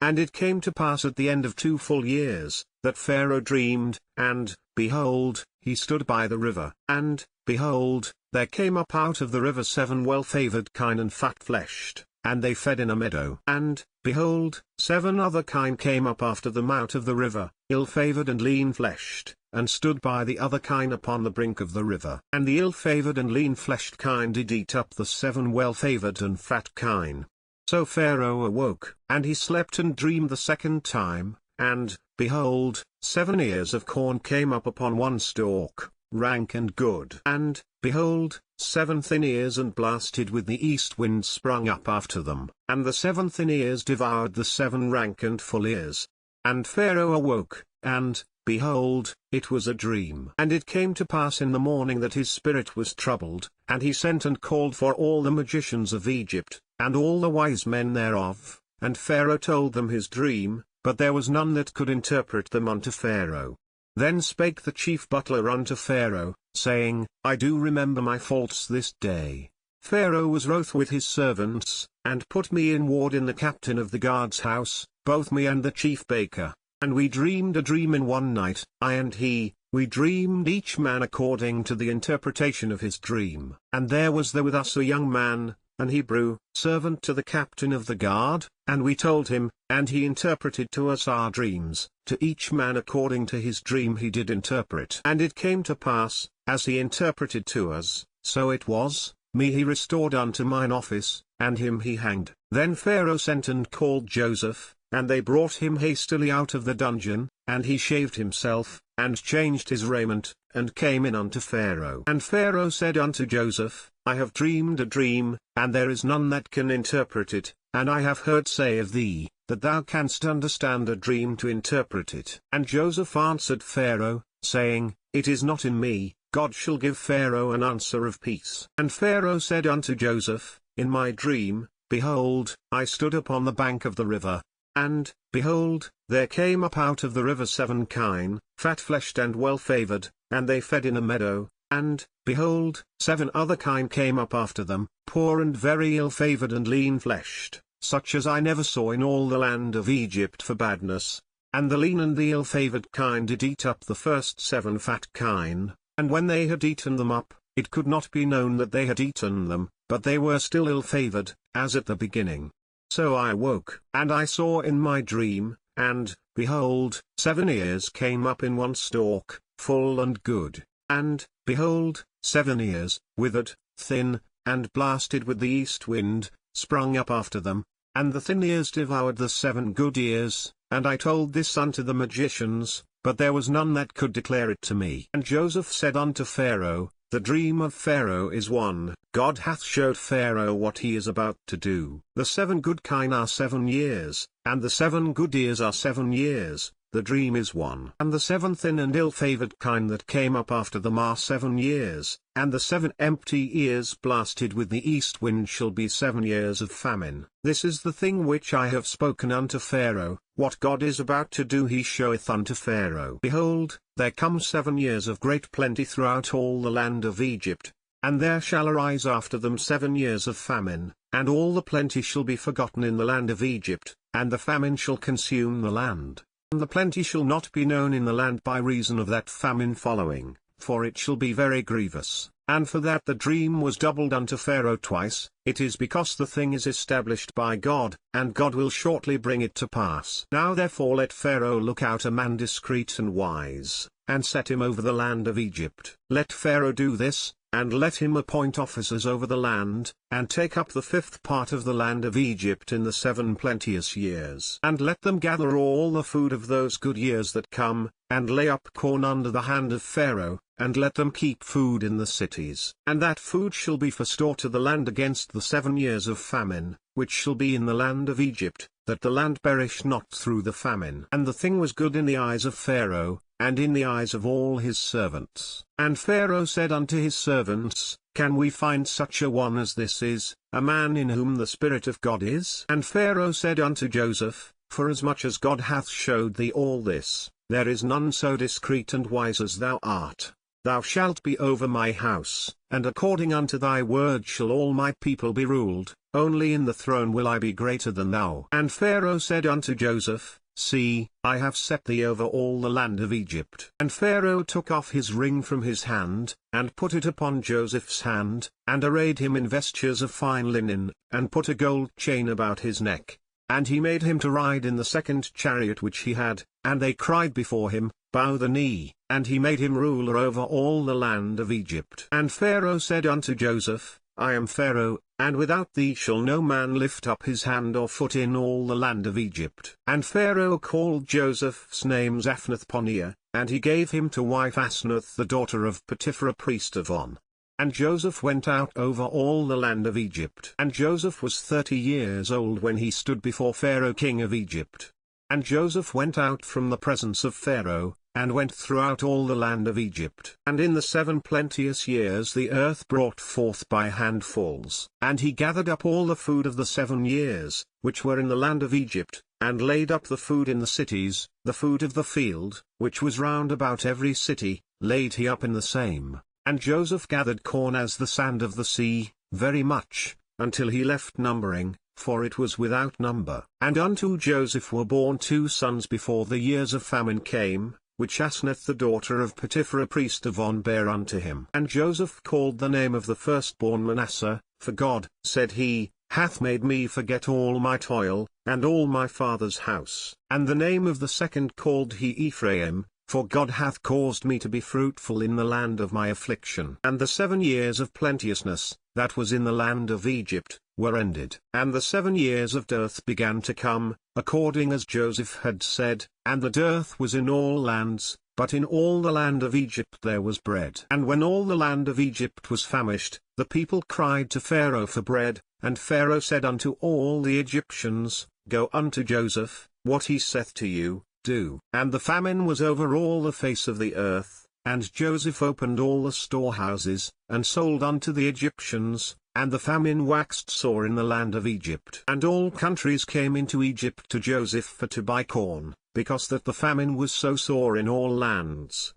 And it came to pass at the end of 2 full years, that Pharaoh dreamed, and, behold, he stood by the river. And, behold, there came up out of the river 7 well-favored kine and fat-fleshed, and they fed in a meadow. And, behold, 7 other kine came up after them out of the river, ill-favored and lean-fleshed, and stood by the other kine upon the brink of the river. And the ill-favored and lean-fleshed kine did eat up the 7 well-favored and fat kine. So Pharaoh awoke, and he slept and dreamed the second time, and, behold, 7 ears of corn came up upon one stalk, rank and good. And, behold, 7 thin ears and blasted with the east wind sprung up after them. And the 7 thin ears devoured the 7 rank and full ears. And Pharaoh awoke, and, behold, it was a dream. And it came to pass in the morning that his spirit was troubled, and he sent and called for all the magicians of Egypt, and all the wise men thereof, and Pharaoh told them his dream, but there was none that could interpret them unto Pharaoh. Then spake the chief butler unto Pharaoh, saying, I do remember my faults this day. Pharaoh was wroth with his servants, and put me in ward in the captain of the guard's house, both me and the chief baker. And we dreamed a dream in one night, I and he, we dreamed each man according to the interpretation of his dream. And there was with us a young man, an Hebrew, servant to the captain of the guard, and we told him, and he interpreted to us our dreams, to each man according to his dream he did interpret. And it came to pass, as he interpreted to us, so it was, me he restored unto mine office, and him he hanged. Then Pharaoh sent and called Joseph, and they brought him hastily out of the dungeon, and he shaved himself, and changed his raiment, and came in unto Pharaoh. And Pharaoh said unto Joseph, I have dreamed a dream, and there is none that can interpret it, and I have heard say of thee, that thou canst understand a dream to interpret it. And Joseph answered Pharaoh, saying, It is not in me, God shall give Pharaoh an answer of peace. And Pharaoh said unto Joseph, In my dream, behold, I stood upon the bank of the river, and, behold, there came up out of the river 7 kine, fat-fleshed and well-favored, and they fed in a meadow, and, behold, 7 other kine came up after them, poor and very ill-favored and lean-fleshed, such as I never saw in all the land of Egypt for badness. And the lean and the ill-favored kine did eat up the first 7 fat kine, and when they had eaten them up, it could not be known that they had eaten them, but they were still ill-favored, as at the beginning. So I woke, and I saw in my dream, and, behold, 7 ears came up in one stalk, full and good, and, behold, 7 ears, withered, thin, and blasted with the east wind, sprung up after them, and the thin ears devoured the 7 good ears, and I told this unto the magicians, but there was none that could declare it to me. And Joseph said unto Pharaoh, The dream of Pharaoh is one, God hath showed Pharaoh what he is about to do. The 7 good kine are 7 years, and the 7 good ears are 7 years, the dream is one. And the 7 thin and ill-favored kine that came up after them are 7 years, and the 7 empty ears blasted with the east wind shall be 7 years of famine. This is the thing which I have spoken unto Pharaoh, what God is about to do he showeth unto Pharaoh. Behold, there come 7 years of great plenty throughout all the land of Egypt, and there shall arise after them 7 years of famine, and all the plenty shall be forgotten in the land of Egypt, and the famine shall consume the land. And the plenty shall not be known in the land by reason of that famine following, for it shall be very grievous. And for that the dream was doubled unto Pharaoh twice, it is because the thing is established by God, and God will shortly bring it to pass. Now therefore let Pharaoh look out a man discreet and wise, and set him over the land of Egypt. Let Pharaoh do this, and let him appoint officers over the land, and take up the 5th part of the land of Egypt in the 7 plenteous years. And let them gather all the food of those good years that come, and lay up corn under the hand of Pharaoh, and let them keep food in the cities. And that food shall be for store to the land against the 7 years of famine, which shall be in the land of Egypt, that the land perish not through the famine. And the thing was good in the eyes of Pharaoh, and in the eyes of all his servants. And Pharaoh said unto his servants, Can we find such a one as this is, a man in whom the Spirit of God is? And Pharaoh said unto Joseph, Forasmuch as God hath showed thee all this, there is none so discreet and wise as thou art. thou shalt be over my house, and according unto thy word shall all my people be ruled, only in the throne will I be greater than thou. And Pharaoh said unto Joseph, See, I have set thee over all the land of Egypt. And Pharaoh took off his ring from his hand, and put it upon Joseph's hand, and arrayed him in vestures of fine linen, and put a gold chain about his neck. And he made him to ride in the second chariot which he had, and they cried before him, Bow the knee, and he made him ruler over all the land of Egypt. And Pharaoh said unto Joseph, I am Pharaoh, and without thee shall no man lift up his hand or foot in all the land of Egypt. And Pharaoh called Joseph's name Zaphnath-Paneah, and he gave him to wife Asenath the daughter of Potiphera priest of On. And Joseph went out over all the land of Egypt. And Joseph was 30 years old when he stood before Pharaoh king of Egypt. And Joseph went out from the presence of Pharaoh, and went throughout all the land of Egypt. And in the 7 plenteous years the earth brought forth by handfuls. And he gathered up all the food of the 7 years, which were in the land of Egypt, and laid up the food in the cities, the food of the field, which was round about every city, laid he up in the same. And Joseph gathered corn as the sand of the sea, very much, until he left numbering, for it was without number. And unto Joseph were born 2 sons before the years of famine came, which Asenath the daughter of Potiphera priest of On bare unto him. And Joseph called the name of the firstborn Manasseh, for God, said he, hath made me forget all my toil, and all my father's house. And the name of the second called he Ephraim, for God hath caused me to be fruitful in the land of my affliction. And the 7 years of plenteousness, that was in the land of Egypt, were ended. And the 7 years of dearth began to come, according as Joseph had said, and the dearth was in all lands, but in all the land of Egypt there was bread. And when all the land of Egypt was famished, the people cried to Pharaoh for bread, and Pharaoh said unto all the Egyptians, Go unto Joseph, what he saith to you, do. And the famine was over all the face of the earth, and Joseph opened all the storehouses, and sold unto the Egyptians, and the famine waxed sore in the land of Egypt. And all countries came into Egypt to Joseph for to buy corn, because that the famine was so sore in all lands.